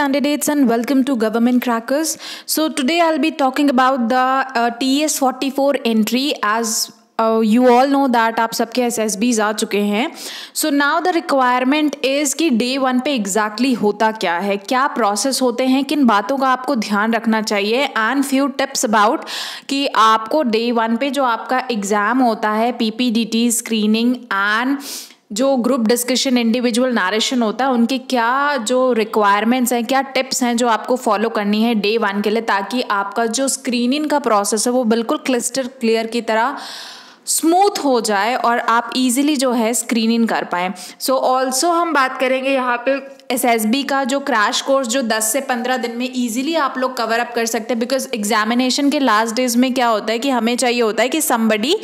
candidates and welcome to Government Crackers. So today I'll be talking about the TS44 entry. As you all know that आप सबके SSBs आ चुके हैं. So now the requirement is कि day 1 पे exactly होता क्या है, क्या process होते हैं, किन बातों का आपको ध्यान रखना चाहिए and few tips about कि आपको day 1 पे जो आपका एग्ज़ाम होता है PPDT स्क्रीनिंग एंड जो ग्रुप डिस्कशन इंडिविजुअल नरेशन होता है उनके क्या जो रिक्वायरमेंट्स हैं, क्या टिप्स हैं जो आपको फॉलो करनी है डे 1 के लिए, ताकि आपका जो स्क्रीनिंग का प्रोसेस है वो बिल्कुल क्लिस्टर क्लियर की तरह स्मूथ हो जाए और आप इजीली जो है स्क्रीनिंग कर पाएँ. सो ऑल्सो हम बात करेंगे यहाँ पे SSB का जो क्रैश कोर्स जो 10 से 15 दिन में इजीली आप लोग कवर अप कर सकते हैं. बिकॉज एग्जामिनेशन के लास्ट डेज में क्या होता है कि हमें चाहिए होता है कि समबडी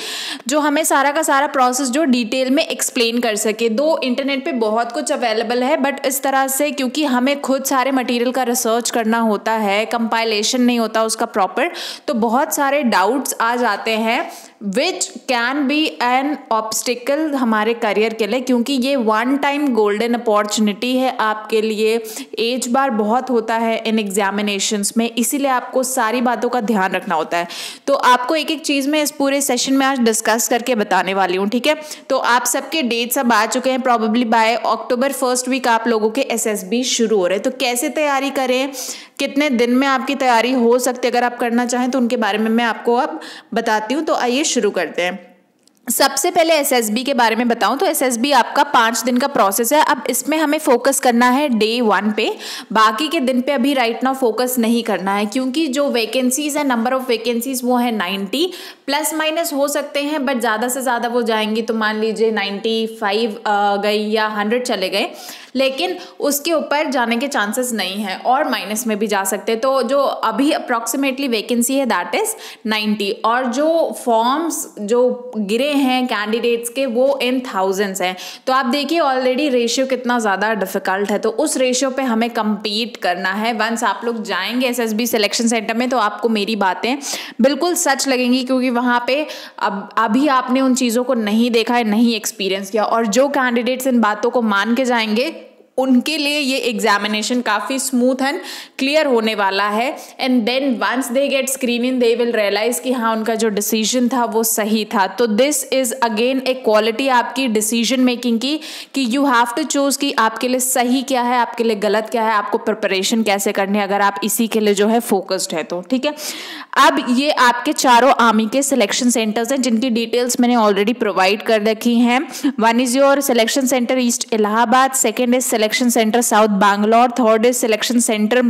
जो हमें सारा का सारा प्रोसेस जो डिटेल में एक्सप्लेन कर सके. दो इंटरनेट पे बहुत कुछ अवेलेबल है बट इस तरह से क्योंकि हमें खुद सारे मटेरियल का रिसर्च करना होता है, कंपाइलेशन नहीं होता उसका प्रॉपर, तो बहुत सारे डाउट्स आ जाते हैं which can be an obstacle हमारे करियर के लिए. क्योंकि ये वन टाइम गोल्डन अपॉर्चुनिटी है आपके लिए. एज बार बहुत होता है इन एग्जामिनेशंस में, इसीलिए आपको सारी बातों का ध्यान रखना होता है. तो आपको एक एक चीज़ में इस पूरे सेशन में आज डिस्कस करके बताने वाली हूँ. ठीक है, तो आप सबके डेट्स अब आ चुके हैं. Probably by October first week आप लोगों के SSB शुरू हो रहे हैं. तो कैसे तैयारी करें, कितने दिन में आपकी तैयारी हो सकती है अगर आप करना चाहें, तो उनके बारे में मैं आपको अब बताती हूँ. तो आइए शुरू करते हैं. सबसे पहले SSB के बारे में बताऊं तो SSB आपका 5 दिन का प्रोसेस है. अब इसमें हमें फोकस करना है डे 1 पे, बाकी के दिन पे अभी राइट नाउ फोकस नहीं करना है. क्योंकि जो वैकेंसीज है, नंबर ऑफ वैकेंसीज वो है 90, प्लस माइनस हो सकते हैं बट ज़्यादा से ज़्यादा वो जाएंगी तो मान लीजिए 95 गई या 100 चले गए, लेकिन उसके ऊपर जाने के चांसेस नहीं हैं और माइनस में भी जा सकते हैं. तो जो अभी अप्रॉक्सीमेटली वैकेंसी है दैट इज़ 90 और जो फॉर्म्स जो गिरे हैं कैंडिडेट्स के वो इन थाउजेंड्स हैं. तो आप देखिए ऑलरेडी रेशियो कितना ज़्यादा डिफिकल्ट है. तो उस रेशियो पे हमें compete करना है. वंस आप लोग जाएंगे SSB सिलेक्शन सेंटर में तो आपको मेरी बातें बिल्कुल सच लगेंगी, क्योंकि वहाँ पे अभी आपने उन चीज़ों को नहीं देखा है, नहीं एक्सपीरियंस किया. और जो कैंडिडेट्स इन बातों को मान के जाएंगे उनके लिए ये एग्जामिनेशन काफ़ी स्मूथ एंड क्लियर होने वाला है. And then once they get screening they will realise कि हाँ उनका जो डिसीजन था वो सही था. तो दिस इज़ अगेन एक क्वालिटी आपकी डिसीजन मेकिंग की कि यू हैव टू चूज़ कि आपके लिए सही क्या है, आपके लिए गलत क्या है, आपको प्रिपरेशन कैसे करनी है अगर आप इसी के लिए जो है फोकस्ड है तो. ठीक है, अब ये आपके चारों आर्मी के सिलेक्शन सेंटर्स हैं जिनकी डिटेल्स मैंने ऑलरेडी प्रोवाइड कर रखी हैं. One is your selection centre east Allahabad, second is selection centre south Bangalore, third is selection centre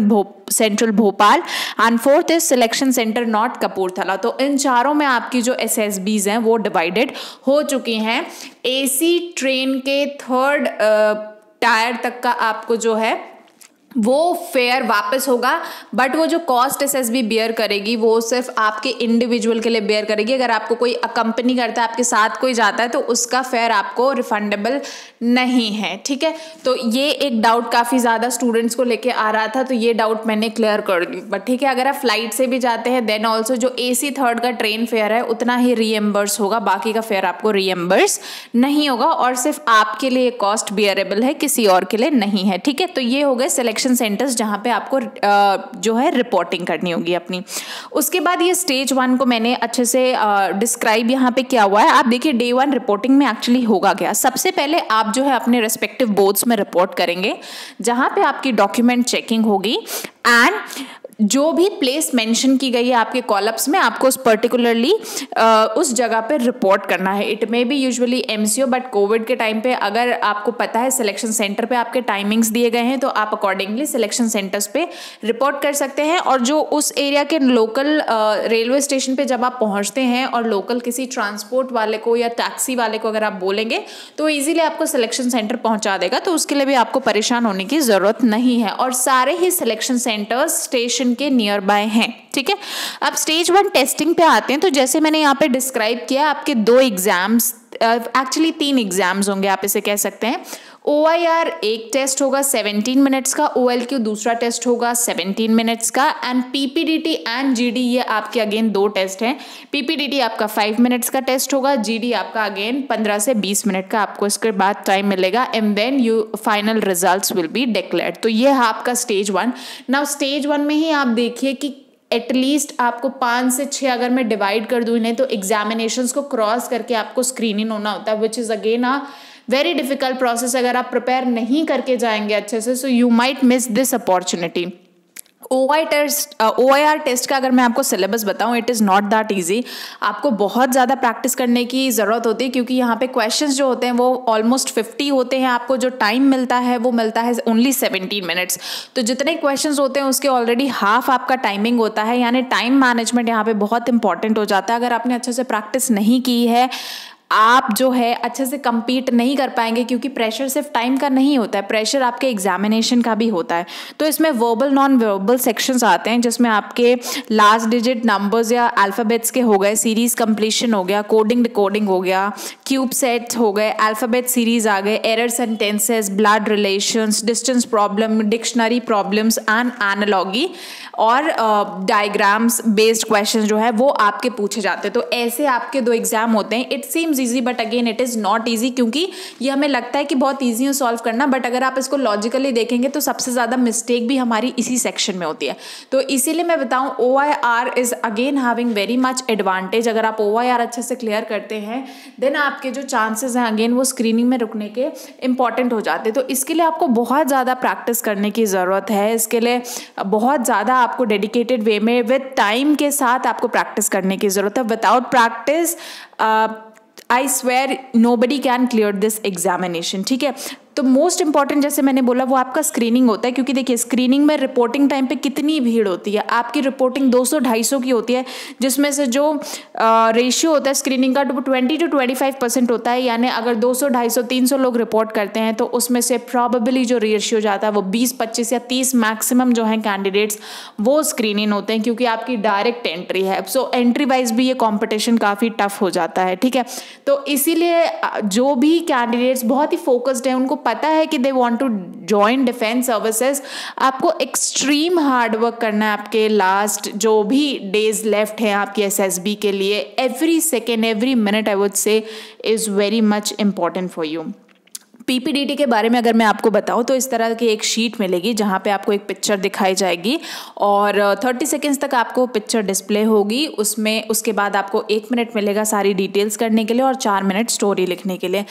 central Bhopal and fourth is selection centre north Kapurthala. तो इन चारों में आपकी जो SSBs हैं वो डिवाइडेड हो चुकी हैं. AC ट्रेन के थर्ड टायर तक का आपको जो है वो फेयर वापस होगा, बट वो जो कॉस्ट SSB बेयर करेगी वो सिर्फ आपके इंडिविजुअल के लिए बेयर करेगी. अगर आपको कोई अकम्पनी करता है, आपके साथ कोई जाता है, तो उसका फेयर आपको रिफंडेबल नहीं है. ठीक है, तो ये एक डाउट काफ़ी ज़्यादा स्टूडेंट्स को लेके आ रहा था, तो ये डाउट मैंने क्लियर कर दी. बट ठीक है, अगर आप फ्लाइट से भी जाते हैं देन ऑल्सो जो AC थर्ड का ट्रेन फेयर है उतना ही रीएम्बर्स होगा, बाकी का फेयर आपको रीएम्बर्स नहीं होगा और सिर्फ आपके लिए कॉस्ट बियरेबल है, किसी और के लिए नहीं है. ठीक है, तो ये हो गए सिलेक्शन सेंटर्स जहां पे आपको जो है रिपोर्टिंग करनी होगी अपनी. उसके बाद ये स्टेज 1 को मैंने अच्छे से डिस्क्राइब यहाँ पे किया हुआ है. आप देखिए डे 1 रिपोर्टिंग में एक्चुअली होगा क्या. सबसे पहले आप जो है अपने रेस्पेक्टिव बोर्ड्स में रिपोर्ट करेंगे जहां पे आपकी डॉक्यूमेंट चेकिंग होगी एंड जो भी प्लेस मेंशन की गई है आपके कॉलम्स में आपको उस पर्टिकुलरली उस जगह पे रिपोर्ट करना है. It may be usually MCO, but Covid के टाइम पे अगर आपको पता है सिलेक्शन सेंटर पे आपके टाइमिंग्स दिए गए हैं तो आप अकॉर्डिंगली सिलेक्शन सेंटर्स पे रिपोर्ट कर सकते हैं. और जो उस एरिया के लोकल रेलवे स्टेशन पे जब आप पहुंचते हैं और लोकल किसी ट्रांसपोर्ट वाले को या टैक्सी वाले को अगर आप बोलेंगे तो ईजिली आपको सिलेक्शन सेंटर पहुँचा देगा. तो उसके लिए भी आपको परेशान होने की ज़रूरत नहीं है और सारे ही सिलेक्शन सेंटर्स स्टेशन के नियर बाय हैं. ठीक है, अब स्टेज 1 टेस्टिंग पे आते हैं. तो जैसे मैंने यहाँ पे डिस्क्राइब किया आपके 2 एग्जाम्स, एक्चुअली 3 एग्जाम्स होंगे आप इसे कह सकते हैं. OIR एक टेस्ट होगा 17 मिनट्स का, OLQ दूसरा टेस्ट होगा 17 मिनट्स का, एंड PPDT एंड GD ये आपके अगेन 2 टेस्ट हैं। PPDT आपका 5 मिनट्स का टेस्ट होगा, GD आपका अगेन 15 से 20 मिनट का आपको इसके बाद टाइम मिलेगा, and then you final results will be declared. तो ये है आपका स्टेज 1। नाउ स्टेज 1 में ही आप देखिए कि एटलीस्ट आपको 5 से 6 अगर मैं डिवाइड कर दूँ इन्हें, तो एग्जामिनेशंस को क्रॉस करके आपको स्क्रीनिंग होना होता है, which is again a very difficult process. अगर आप प्रिपेयर नहीं करके जाएंगे अच्छे से, so you might miss this opportunity. OIR test का अगर मैं आपको सिलेबस बताऊं, it is not that easy. आपको बहुत ज़्यादा प्रैक्टिस करने की ज़रूरत होती है, क्योंकि यहाँ पे क्वेश्चंस जो होते हैं वो ऑलमोस्ट 50 होते हैं। आपको जो टाइम मिलता है वो मिलता है ओनली 17 मिनट्स। तो जितने क्वेश्चंस होते हैं उसके ऑलरेडी हाफ आपका टाइमिंग होता है, यानी टाइम मैनेजमेंट यहाँ पे बहुत इंपॉर्टेंट हो जाता है। अगर आपने अच्छे से प्रैक्टिस नहीं की है, आप जो है अच्छे से compete नहीं कर पाएंगे, क्योंकि प्रेशर सिर्फ टाइम का नहीं होता है, प्रेशर आपके एग्जामिनेशन का भी होता है। तो इसमें वर्बल नॉन वर्बल सेक्शंस आते हैं, जिसमें आपके लास्ट डिजिट नंबर्स या अल्फ़ाबेट्स के हो गए, सीरीज कंप्लीशन हो गया, कोडिंग डिकोडिंग हो गया, क्यूब सेट हो गए, अल्फ़ाबेट सीरीज आ गए, error sentences, blood relations, distance problem, dictionary problems and analogy और डायग्राम्स बेस्ड क्वेश्चन जो है वो आपके पूछे जाते हैं। तो ऐसे आपके 2 एग्जाम होते हैं। It seems easy but again it is not easy, क्योंकि ये हमें लगता है कि बहुत ईजी है सॉल्व करना, बट अगर आप इसको लॉजिकली देखेंगे तो सबसे ज़्यादा मिस्टेक भी हमारी इसी सेक्शन में होती है। तो इसीलिए मैं बताऊँ, OIR is again having very much advantage. अगर आप OIR अच्छे से क्लियर करते हैं, देन आपके जो चांसेस हैं अगेन वो स्क्रीनिंग में रुकने के इंपॉर्टेंट हो जाते हैं। तो इसके लिए आपको बहुत ज़्यादा प्रैक्टिस करने की ज़रूरत है। इसके लिए बहुत ज़्यादा आपको डेडिकेटेड वे में विद टाइम के साथ आपको प्रैक्टिस करने की ज़रूरत है। Without practice I swear nobody can clear this examination. ठीक है, तो मोस्ट इंपॉर्टेंट जैसे मैंने बोला वो आपका स्क्रीनिंग होता है, क्योंकि देखिए स्क्रीनिंग में रिपोर्टिंग टाइम पे कितनी भीड़ होती है। आपकी रिपोर्टिंग 200-250 की होती है, जिसमें से जो रेशियो होता है स्क्रीनिंग का 20 to 25% होता है। यानी अगर 200, 250, 300 लोग रिपोर्ट करते हैं, तो उसमें से प्रॉबेबली जो रेशियो जाता है वो 20, 25 या 30 मैक्सिमम जो है कैंडिडेट्स वो स्क्रीनिंग होते हैं, क्योंकि आपकी डायरेक्ट एंट्री है। सो एंट्री वाइज भी ये कॉम्पिटिशन काफ़ी टफ हो जाता है। ठीक है, तो इसीलिए जो भी कैंडिडेट्स बहुत ही फोकस्ड हैं, उनको पता है कि they want to join defence services, आपको एक्सट्रीम हार्ड वर्क करना है। आपके लास्ट जो भी डेज लेफ्ट हैं आपकी SSB के लिए, every second every minute I would say is very much important for you. PPDT के बारे में अगर मैं आपको बताऊं, तो इस तरह की एक शीट मिलेगी जहां पे आपको एक पिक्चर दिखाई जाएगी और 30 सेकेंड्स तक आपको पिक्चर डिस्प्ले होगी। उसके बाद आपको 1 मिनट मिलेगा सारी डिटेल्स करने के लिए और 4 मिनट स्टोरी लिखने के लिए।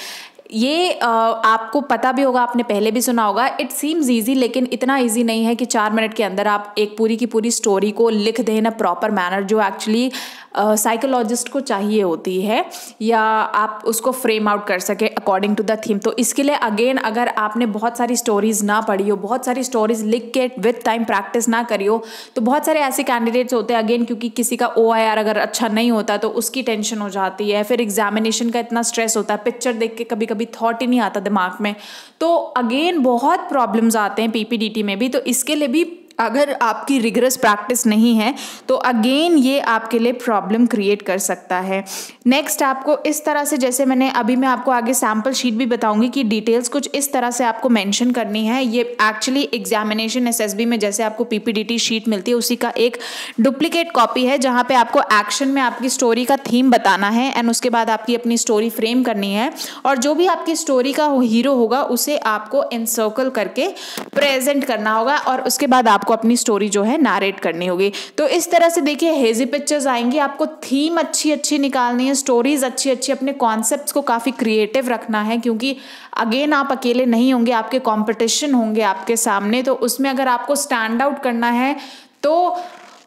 ये आपको पता भी होगा, आपने पहले भी सुना होगा, इट सीम्स ईजी, लेकिन इतना ईजी नहीं है कि 4 मिनट के अंदर आप एक पूरी की पूरी स्टोरी को लिख दें इन अ प्रॉपर मैनर, जो एक्चुअली साइकोलॉजिस्ट को चाहिए होती है, या आप उसको फ्रेम आउट कर सके अकॉर्डिंग टू द थीम। तो इसके लिए अगेन अगर आपने बहुत सारी स्टोरीज ना पढ़ी हो, बहुत सारी स्टोरीज लिख के विद टाइम प्रैक्टिस ना करी हो, तो बहुत सारे ऐसे कैंडिडेट्स होते हैं अगेन, क्योंकि किसी का OIR अगर अच्छा नहीं होता तो उसकी टेंशन हो जाती है, फिर एग्जामिनेशन का इतना स्ट्रेस होता है, पिक्चर देख के कभी कभी थॉट ही नहीं आता दिमाग में, तो अगेन बहुत प्रॉब्लम्स आते हैं PPDT में भी। तो इसके लिए भी अगर आपकी रिगरस प्रैक्टिस नहीं है तो अगेन ये आपके लिए प्रॉब्लम क्रिएट कर सकता है। नेक्स्ट आपको इस तरह से, जैसे मैं आपको आगे सैम्पल शीट भी बताऊंगी कि डिटेल्स कुछ इस तरह से आपको मेंशन करनी है। ये एक्चुअली एग्जामिनेशन SSB में जैसे आपको PPDT शीट मिलती है उसी का एक डुप्लीकेट कॉपी है, जहाँ पे आपको एक्शन में आपकी स्टोरी का थीम बताना है एंड उसके बाद आपकी अपनी स्टोरी फ्रेम करनी है, और जो भी आपकी स्टोरी का हीरो होगा उसे आपको एनसर्कल करके प्रेजेंट करना होगा और उसके बाद आपको अपनी स्टोरी जो है नैरेट करनी होगी। तो इस तरह से देखिए हेजी पिक्चर्स आएंगी, आपको थीम अच्छी अच्छी निकालनी है, स्टोरीज अच्छी अच्छी, अपने कॉन्सेप्ट्स को काफ़ी क्रिएटिव रखना है, क्योंकि अगेन आप अकेले नहीं होंगे, आपके कॉम्पिटिशन होंगे आपके सामने। तो उसमें अगर आपको स्टैंड आउट करना है तो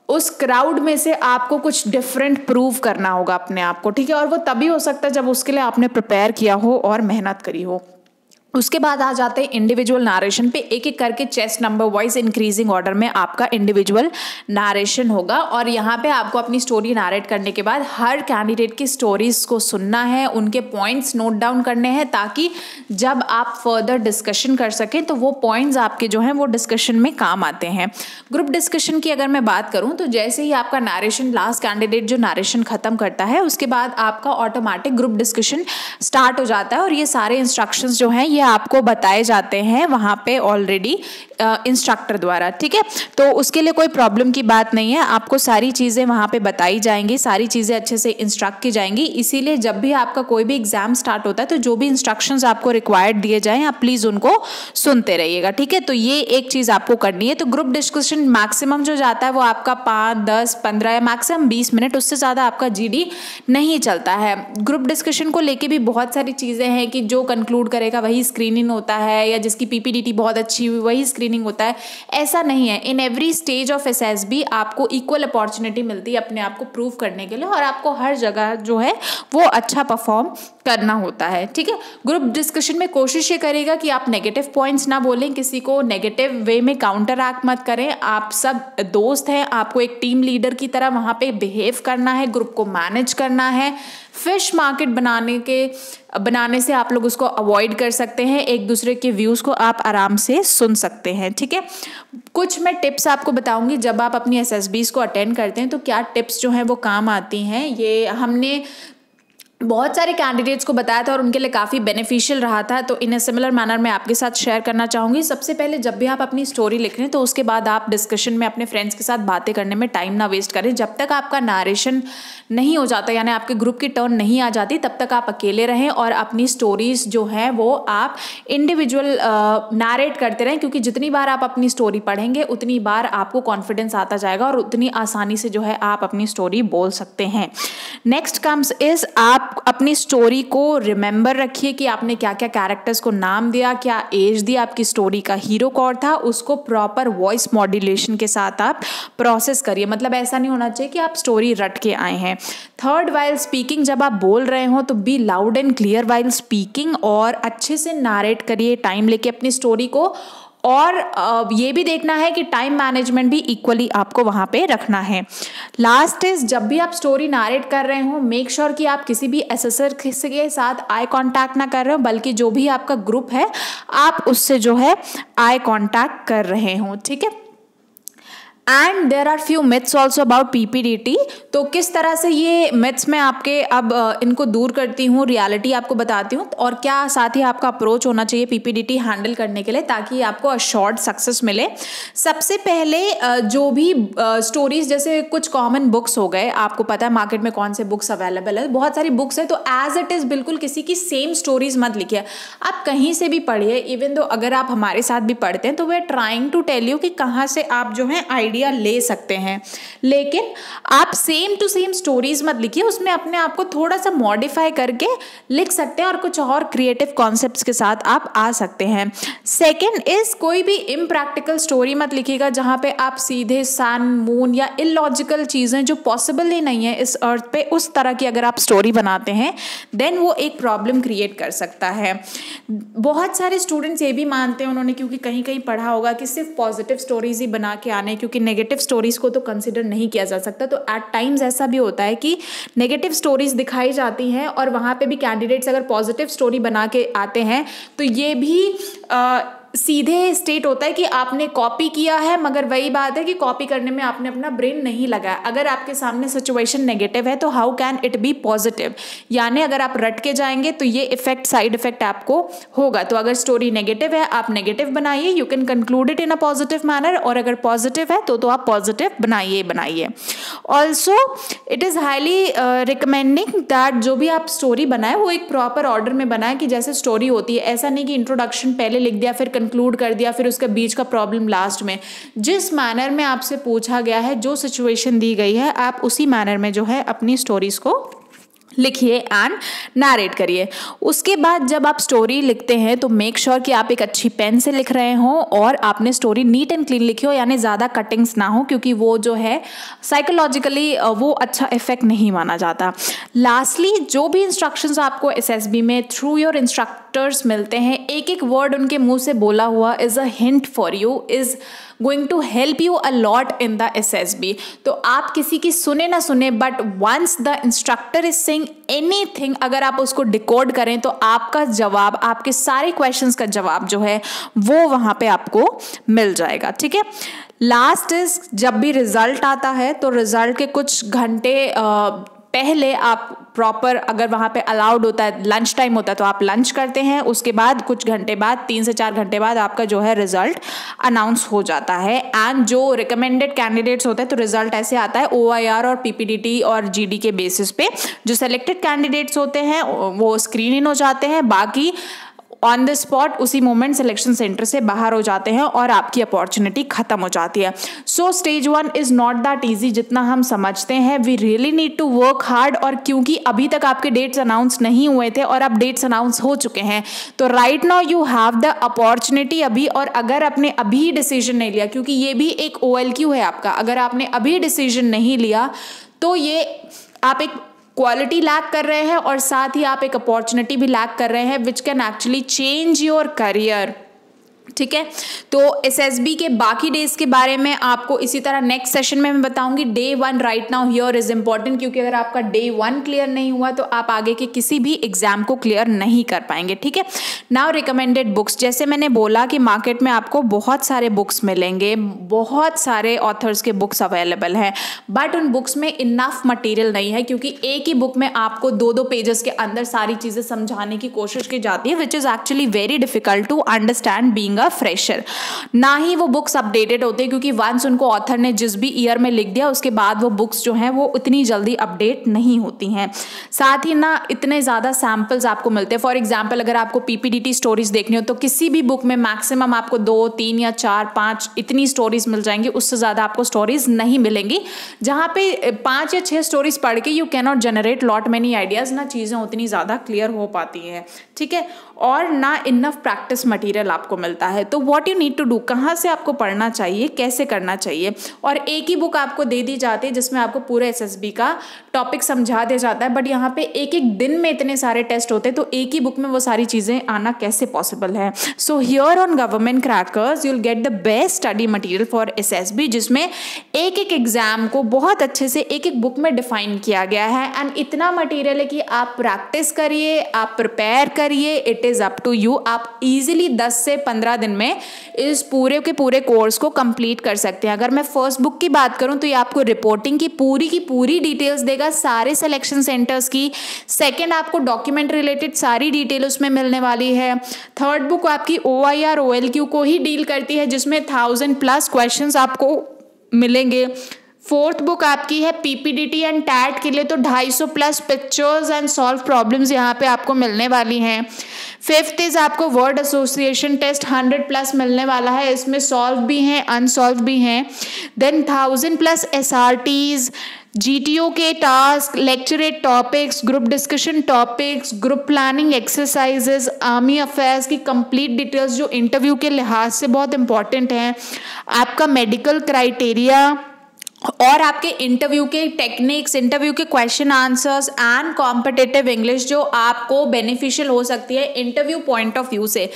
उस क्राउड में से आपको कुछ डिफरेंट प्रूव करना होगा अपने आप को, ठीक है, और वो तभी हो सकता है जब उसके लिए आपने प्रिपेयर किया हो और मेहनत करी हो। उसके बाद आ जाते हैं इंडिविजुअल नरेशन पे, एक एक करके chest number wise increasing order में आपका इंडिविजुअल नरेशन होगा, और यहाँ पे आपको अपनी स्टोरी नरेट करने के बाद हर कैंडिडेट की स्टोरीज को सुनना है, उनके पॉइंट्स नोट डाउन करने हैं, ताकि जब आप फर्दर डिस्कशन कर सकें तो वो पॉइंट्स आपके जो हैं वो डिस्कशन में काम आते हैं। ग्रुप डिस्कशन की अगर मैं बात करूँ तो जैसे ही आपका नरेशन, लास्ट कैंडिडेट जो नरेशन खत्म करता है उसके बाद आपका ऑटोमेटिक ग्रुप डिस्कशन स्टार्ट हो जाता है, और ये सारे इंस्ट्रक्शंस जो हैं ये आपको बताए जाते हैं वहाँ पे ऑलरेडी इंस्ट्रक्टर द्वारा, ठीक है। तो उसके लिए कोई प्रॉब्लम की बात नहीं है, आपको सारी चीज़ें वहाँ पे बताई जाएंगी, सारी चीज़ें अच्छे से इंस्ट्रक्ट की जाएंगी। इसीलिए जब भी आपका कोई भी एग्जाम स्टार्ट होता है तो जो भी इंस्ट्रक्शंस आपको रिक्वायर्ड दिए जाएं आप प्लीज़ उनको सुनते रहिएगा, ठीक है। तो ये एक चीज़ आपको करनी है। तो ग्रुप डिस्कशन मैक्सिमम जो जाता है वो आपका 5, 10, 15 या मैक्सिमम 20 मिनट, उससे ज़्यादा आपका जीडी नहीं चलता है। ग्रुप डिस्कशन को लेके भी बहुत सारी चीज़ें हैं कि जो कंक्लूड करेगा वही स्क्रीनिंग होता है, या जिसकी पीपीडीटी बहुत अच्छी हुई वही स्क्रीनिंग होता है, ऐसा नहीं है। In every stage of SSB आपको इक्वल अपॉर्चुनिटी मिलती है अपने आप को प्रूव करने के लिए, और आपको हर जगह जो है वो अच्छा परफॉर्म करना होता है, ठीक है। ग्रुप डिस्कशन में कोशिश ये करेगा कि आप नेगेटिव पॉइंट्स ना बोलें, किसी को नेगेटिव वे में काउंटर एक्ट मत करें। आप सब दोस्त हैं, आपको एक टीम लीडर की तरह वहाँ पे बिहेव करना है, ग्रुप को मैनेज करना है। फिश मार्केट बनाने से आप लोग उसको अवॉइड कर सकते हैं, एक दूसरे के व्यूज़ को आप आराम से सुन सकते हैं, ठीक है। कुछ मैं टिप्स आपको बताऊंगी जब आप अपनी एसएसबीज़ को अटेंड करते हैं तो क्या टिप्स जो हैं वो काम आती हैं। ये हमने बहुत सारे कैंडिडेट्स को बताया था और उनके लिए काफ़ी बेनिफिशियल रहा था, तो इन अ सिमिलर मैनर मैं आपके साथ शेयर करना चाहूँगी। सबसे पहले जब भी आप अपनी स्टोरी लिख रहे हैं तो उसके बाद आप डिस्कशन में अपने फ्रेंड्स के साथ बातें करने में टाइम ना वेस्ट करें। जब तक आपका नरेशन नहीं हो जाता, यानी आपके ग्रुप की टर्न नहीं आ जाती, तब तक आप अकेले रहें और अपनी स्टोरीज़ जो हैं वो आप इंडिविजुअल नरेट करते रहें, क्योंकि जितनी बार आप अपनी स्टोरी पढ़ेंगे उतनी बार आपको कॉन्फिडेंस आता जाएगा और उतनी आसानी से जो है आप अपनी स्टोरी बोल सकते हैं। नेक्स्ट कम्स इज आप अपनी स्टोरी को रिमेंबर रखिए कि आपने क्या क्या कैरेक्टर्स को नाम दिया, क्या एज दी, आपकी स्टोरी का हीरो कौन था, उसको प्रॉपर वॉइस मॉड्यूलेशन के साथ आप प्रोसेस करिए। मतलब ऐसा नहीं होना चाहिए कि आप स्टोरी रट के आए हैं। थर्ड, वाइल स्पीकिंग, जब आप बोल रहे हो तो be loud and clear while speaking, और अच्छे से नरेट करिए टाइम लेके अपनी स्टोरी को। और ये भी देखना है कि टाइम मैनेजमेंट भी इक्वली आपको वहाँ पे रखना है। लास्ट इज, जब भी आप स्टोरी नरेट कर रहे हो मेक श्योर कि आप किसी भी एसेसर के साथ आई कांटेक्ट ना कर रहे हो, बल्कि जो भी आपका ग्रुप है आप उससे जो है आई कांटेक्ट कर रहे हो, ठीक है। And there are few myths also about PPDT. तो किस तरह से ये मिथ्स मैं आपके अब इनको दूर करती हूँ, रियलिटी आपको बताती हूँ, और क्या साथ ही आपका अप्रोच होना चाहिए पीपीडीटी हैंडल करने के लिए ताकि आपको अश्योर्ड सक्सेस मिले। सबसे पहले जो भी स्टोरीज, जैसे कुछ कॉमन बुक्स हो गए, आपको पता है मार्केट में कौन से बुक्स अवेलेबल है, बहुत सारी बुक्स है, तो एज इट इज़ बिल्कुल किसी की सेम स्टोरीज मत लिखिए। आप कहीं से भी पढ़िए, इवन दो अगर आप हमारे साथ भी पढ़ते हैं तो वे are trying to tell you कि कहाँ से आप जो है आइडिया ले सकते हैं, लेकिन आप सेम टू सेम स्टोरीज मत लिखिए, उसमें अपने आप को थोड़ा सा मॉडिफाई करके लिख सकते हैं और कुछ और क्रिएटिव कॉन्सेप्ट्स के साथ आप आ सकते हैं। सेकंड इज, कोई भी इम्प्रैक्टिकल स्टोरी मत लिखिएगा जहां पे आप सीधे सन मून या इलॉजिकल चीजें जो पॉसिबल ही नहीं है इस अर्थ पे, उस तरह की अगर आप स्टोरी बनाते हैं देन वो एक प्रॉब्लम क्रिएट कर सकता है। बहुत सारे स्टूडेंट्स ये भी मानते हैं उन्होंने, क्योंकि कहीं कहीं पढ़ा होगा कि सिर्फ पॉजिटिव स्टोरीज ही बना के आने, क्योंकि नेगेटिव स्टोरीज को तो कंसिडर नहीं किया जा सकता। तो एट टाइम्स ऐसा भी होता है कि नेगेटिव स्टोरीज दिखाई जाती हैं और वहाँ पे भी कैंडिडेट्स अगर पॉजिटिव स्टोरी बना के आते हैं तो ये भी सीधे स्टेट होता है कि आपने कॉपी किया है, मगर वही बात है कि कॉपी करने में आपने अपना ब्रेन नहीं लगाया। अगर आपके सामने सिचुएशन नेगेटिव है तो how can it be positive, यानी अगर आप रट के जाएंगे तो ये इफेक्ट, साइड इफेक्ट आपको होगा। तो अगर स्टोरी नेगेटिव है आप नेगेटिव बनाइए, you can conclude it in a positive manner, और अगर पॉजिटिव है तो आप पॉजिटिव बनाइए। Also it is highly recommending that जो भी आप स्टोरी बनाए वो एक प्रॉपर ऑर्डर में बनाए, कि जैसे स्टोरी होती है, ऐसा नहीं कि इंट्रोडक्शन पहले लिख दिया फिर कंक्लूड कर दिया फिर उसके बीच का प्रॉब्लम लास्ट में। जिस मैनर में आपसे पूछा गया है, जो सिचुएशन दी गई है, आप उसी मैनर में जो है अपनी स्टोरीज को लिखिए एंड नरेट करिए। उसके बाद जब आप स्टोरी लिखते हैं तो मेक श्योर कि आप एक अच्छी पेन से लिख रहे हो और आपने स्टोरी नीट एंड क्लीन लिखी हो, यानी ज़्यादा कटिंग्स ना हो, क्योंकि वो जो है साइकोलॉजिकली वो अच्छा इफेक्ट नहीं माना जाता। लास्टली, जो भी इंस्ट्रक्शंस आपको एसएसबी में थ्रू योर इंस्ट्रक्टर्स मिलते हैं, एक एक वर्ड उनके मुंह से बोला हुआ is a hint for you, is going to help you a lot in the SSB. तो आप किसी की सुने ना सुने, but once the instructor is saying anything, अगर आप उसको डिकोड करें तो आपका जवाब, आपके सारे क्वेश्चंस का जवाब जो है वो वहाँ पे आपको मिल जाएगा, ठीक है। लास्ट इज, जब भी रिजल्ट आता है तो रिजल्ट के कुछ घंटे पहले आप प्रॉपर, अगर वहाँ पे अलाउड होता है, लंच टाइम होता है तो आप लंच करते हैं, उसके बाद कुछ घंटे बाद 3 से 4 घंटे बाद आपका जो है रिजल्ट अनाउंस हो जाता है। एंड जो रिकमेंडेड कैंडिडेट्स होते हैं तो रिजल्ट ऐसे आता है OIR और PPDT और GD के बेसिस पे। जो सेलेक्टेड कैंडिडेट्स होते हैं वो स्क्रीन इन हो जाते हैं, बाकी ऑन द स्पॉट उसी मोमेंट सिलेक्शन सेंटर से बाहर हो जाते हैं और आपकी अपॉर्चुनिटी खत्म हो जाती है। So stage 1 is not that easy जितना हम समझते हैं। We really need to work hard. और क्योंकि अभी तक आपके डेट्स अनाउंस नहीं हुए थे और अब डेट्स अनाउंस हो चुके हैं, तो right now you have the opportunity अभी। और अगर आपने अभी डिसीजन नहीं लिया, क्योंकि ये भी एक OLQ है आपका, अगर आपने अभी डिसीजन नहीं लिया तो ये आप एक क्वालिटी लैक कर रहे हैं और साथ ही आप एक अपॉर्चुनिटी भी लैक कर रहे हैं which can actually change your career. ठीक है, तो SSB के बाकी डेज के बारे में आपको इसी तरह नेक्स्ट सेशन में मैं बताऊंगी। Day 1 right now here is important, क्योंकि अगर आपका डे 1 क्लियर नहीं हुआ तो आप आगे के किसी भी एग्जाम को क्लियर नहीं कर पाएंगे। ठीक है, नाउ रिकमेंडेड बुक्स, जैसे मैंने बोला कि मार्केट में आपको बहुत सारे बुक्स मिलेंगे, बहुत सारे ऑथर्स के बुक्स अवेलेबल हैं, बट उन बुक्स में इनफ मटेरियल नहीं है, क्योंकि एक ही बुक में आपको 2-2 पेजेस के अंदर सारी चीज़ें समझाने की कोशिश की जाती है, which is actually very difficult to understand being a fresher. ना ही वो बुक्स अपडेटेड होते हैं, क्योंकि वंस उनको ऑथर ने जिस भी ईयर में लिख दिया उसके बाद वो बुक्स जो हैं वो उतनी जल्दी अपडेट नहीं होती हैं। साथ ही ना इतने ज़्यादा सैम्पल्स आपको मिलते हैं। फॉर एग्जाम्पल अगर आपको PPDT स्टोरीज देखनी हो तो किसी भी बुक में मैक्सिमम आपको 2, 3 या 4, 5 इतनी स्टोरीज मिल जाएंगी, उससे ज़्यादा आपको स्टोरीज नहीं मिलेंगी। जहाँ पे 5 या 6 स्टोरीज पढ़ के you can not generate lot many ideas, ना चीज़ें उतनी ज़्यादा क्लियर हो पाती हैं। ठीक है, और ना इनफ प्रैक्टिस मटेरियल आपको मिलता है। तो what you need to do, कहाँ से आपको पढ़ना चाहिए, कैसे करना चाहिए, और एक ही बुक आपको दे दी जाती है जिसमें आपको पूरे SSB का टॉपिक समझा दिया जाता है। बट यहाँ पे एक एक दिन में इतने सारे टेस्ट होते हैं, तो एक ही बुक में वो सारी चीज़ें आना कैसे पॉसिबल है। So here on government crackers you will get the best study material for SSB, जिसमें एक एक एग्जाम को बहुत अच्छे से एक एक बुक में डिफाइन किया गया है। एंड इतना मटेरियल है कि आप प्रैक्टिस करिए, आप प्रिपेयर करिए, it is up to you. आप इजीली 10 से 15 दिन में इस पूरे के पूरे कोर्स को कंप्लीट कर सकते हैं। अगर मैं फर्स्ट बुक की बात करूं तो ये आपको रिपोर्टिंग की पूरी डिटेल्स देगा, सारे सिलेक्शन सेंटर्स की। सेकंड, आपको डॉक्यूमेंट रिलेटेड सारी डिटेल उसमें मिलने वाली है। थर्ड बुक आपकी OIR OLQ को ही डील करती है, जिसमें 1000+ क्वेश्चंस आपको मिलेंगे। फोर्थ बुक आपकी है PPDT एंड टैट के लिए, तो 250+ पिक्चर्स एंड सॉल्व प्रॉब्लम्स यहाँ पे आपको मिलने वाली हैं। फिफ्थ इज आपको वर्ड एसोसिएशन टेस्ट 100+ मिलने वाला है, इसमें सॉल्व भी हैं अनसॉल्व भी हैं। देन 1000+ SRTs, GTO के task, lecturette topics, group discussion topics, group planning exercises, army affairs की कंप्लीट डिटेल्स जो इंटरव्यू के लिहाज से बहुत इंपॉर्टेंट हैं, आपका मेडिकल क्राइटेरिया और आपके इंटरव्यू के टेक्निक्स, इंटरव्यू के question answers and competitive English जो आपको बेनिफिशियल हो सकती है इंटरव्यू पॉइंट ऑफ व्यू से।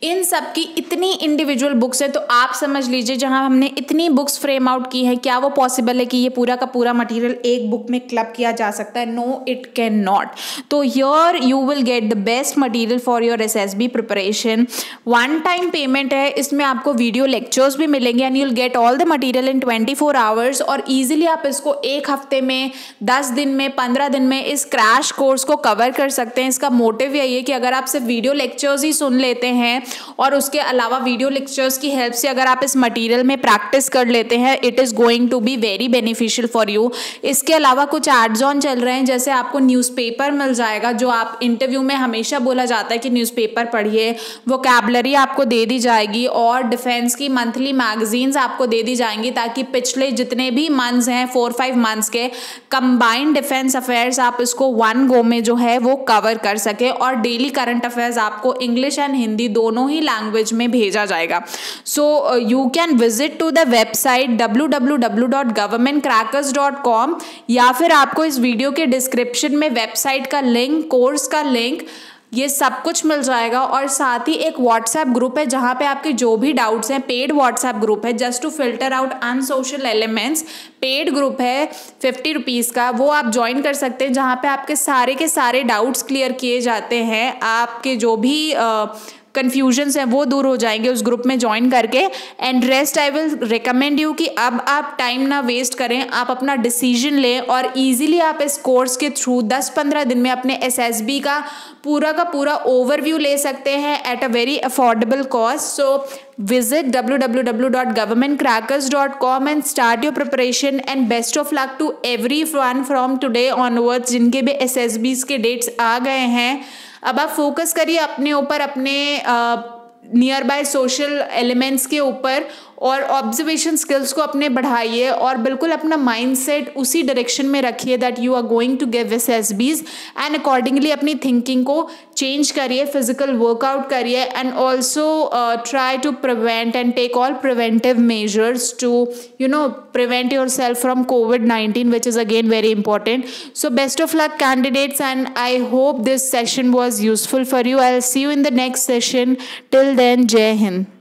इन सब की इतनी इंडिविजुअल बुक्स है, तो आप समझ लीजिए जहां हमने इतनी बुक्स फ्रेम आउट की है, क्या वो पॉसिबल है कि ये पूरा का पूरा मटेरियल एक बुक में क्लब किया जा सकता है? No, it can not. तो here you will get the best material for your SSB preparation. One time payment है, इसमें आपको वीडियो लेक्चर्स भी मिलेंगे and you will get all the material in 24 hours. और ईजिली आप इसको 1 हफ्ते में, 10 दिन में, 15 दिन में इस क्रैश कोर्स को कवर कर सकते हैं। इसका मोटिव यही है कि अगर आप सिर्फ वीडियो लेक्चर्स ही सुन लेते हैं और उसके अलावा वीडियो लेक्चर्स की हेल्प से अगर आप इस मटेरियल में प्रैक्टिस कर लेते हैं, it is going to be very beneficial for you. इसके अलावा कुछ एड्स ऑन चल रहे हैं, जैसे आपको न्यूज़पेपर मिल जाएगा, जो आप इंटरव्यू में हमेशा बोला जाता है कि न्यूज़पेपर पढ़िए, वोकैबुलरी आपको दे दी जाएगी, और डिफेंस की मंथली मैगजीन्स आपको दे दी जाएंगी, ताकि पिछले जितने भी मंथ्स हैं 4-5 मंथ्स के कंबाइंड डिफेंस अफेयर्स आप इसको 1 गो में जो है वो कवर कर सके। और डेली करंट अफेयर्स आपको इंग्लिश एंड हिंदी दोनों ही लैंग्वेज में भेजा जाएगा। So you can visit to the website www.governmentcrackers.com, या फिर आपको इस वीडियो के डिस्क्रिप्शन में वेबसाइट का लिंक, कोर्स का लिंक, ये सब कुछ मिल जाएगा। और साथ ही एक व्हाट्सएप ग्रुप है जहाँ पे आपके जो भी डाउट्स हैं, पेड व्हाट्सएप ग्रुप है just to filter out unsocial elements, paid group है 50 रुपीज़ का, वो आप ज्वाइन कर सकते हैं, जहाँ पे आपके सारे के सारे डाउट्स क्लियर किए जाते हैं। आपके जो भी कन्फ्यूजन्स हैं वो दूर हो जाएंगे उस ग्रुप में ज्वाइन करके। And rest I will recommend you कि अब आप टाइम ना वेस्ट करें, आप अपना डिसीजन लें और ईजिली आप इस कोर्स के थ्रू 10-15 दिन में अपने SSB का पूरा ओवरव्यू ले सकते हैं at a very affordable cost. So visit www.governmentcrackers.com and start your preparation and best of luck to everyone from today onwards जिनके भी SSBs के डेट्स आ गए हैं। अब आप फोकस करिए अपने ऊपर, अपने नियर बाय सोशल एलिमेंट्स के ऊपर और ऑब्जर्वेशन स्किल्स को अपने बढ़ाइए और बिल्कुल अपना माइंडसेट उसी डायरेक्शन में रखिए that you are going to give SSBs and accordingly अपनी थिंकिंग को चेंज करिए, फिजिकल वर्कआउट करिए and also try to prevent and take all preventive measures to prevent yourself from COVID-19, which is again very important. So best of luck candidates, and I hope this session was useful for you. I'll see you in the next session. Till then, Jai Hind.